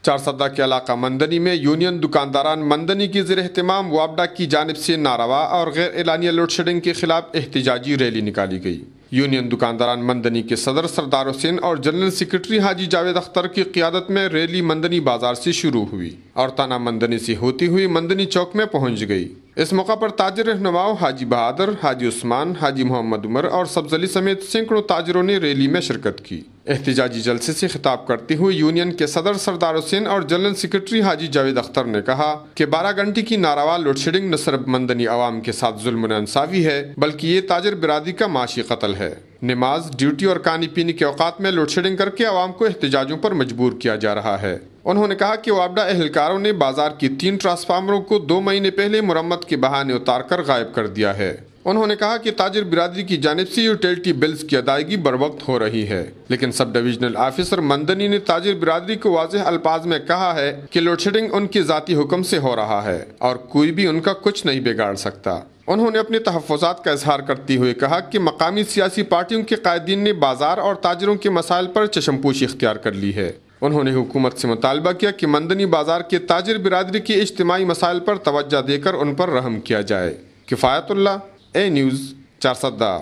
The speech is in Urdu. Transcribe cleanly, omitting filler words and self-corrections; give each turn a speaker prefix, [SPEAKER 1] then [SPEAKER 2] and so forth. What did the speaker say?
[SPEAKER 1] چارسدہ کے علاقہ مندنی میں یونین دکانداران مندنی کی زیر اہتمام وابڈا کی جانب سے ناروا اور غیر اعلانیہ لوڈ شیڈنگ کے خلاف احتجاجی ریلی نکالی گئی۔ یونین دکانداران مندنی کے صدر سردار حسین اور جنرل سیکرٹری حاجی جاوید اختر کی قیادت میں ریلی مندنی بازار سے شروع ہوئی اور تانا مندنی سے ہوتی ہوئی مندنی چوک میں پہنچ گئی۔ اس موقع پر تاجر رہنماؤں حاجی بہادر، حاجی عثمان، حاجی محمد عمر اور سبز علی سمیت سینکڑوں تاجروں نے ریلی میں شرکت کی۔ احتجاجی جلسے سے خطاب کرتے ہوئے یونین کے صدر سردار حسین اور جنرل سیکرٹری حاجی جاوید اختر نے کہا کہ 12 گھنٹے کی ناروا لوڈ شیڈنگ نہ صرف مندنی عوام کے ساتھ ظلم و انصافی ہے بلکہ یہ تاجر برادری کا معاشی قتل ہے۔ نماز، ڈیوٹی اور کھانے پینے کے اوقات میں لوڈ شیڈنگ کر کے عوام کو احتجاجوں پر مجبور کیا جا رہا ہے۔ انہوں نے کہا کہ وابڈا اہلکاروں نے بازار کی 3 ٹرانسفارمروں کو 2 مہینے پہلے مرمت کے بہانے اتار کر غائب کر دیا ہے۔ انہوں نے کہا کہ تاجر برادری کی جانب سے یوٹیلٹی بلز کی ادائیگی بروقت ہو رہی ہے، لیکن سب ڈویژنل آفیسر مندنی نے تاجر برادری کو واضح الفاظ میں کہا ہے کہ لوڈ شیڈنگ ان کے ذاتی حکم سے ہو رہا ہے اور کوئی بھی ان کا کچھ نہیں بگاڑ سکتا۔ انہوں نے اپنے تحفظات کا اظہار کرتے ہوئے کہا کہ مقامی سیاسی پارٹیوں کے قائدین نے بازار اور تاجروں کے مسائل پر چشم پوشی اختیار کر لی ہے۔ انہوں نے حکومت سے مطالبہ کیا کہ مندنی بازار کے تاجر برادری کے اجتماعی مسائل پر توجہ دے کر ان پر رحم کیا جائے۔ کفایت اللہ، اے نیوز، چارسدہ۔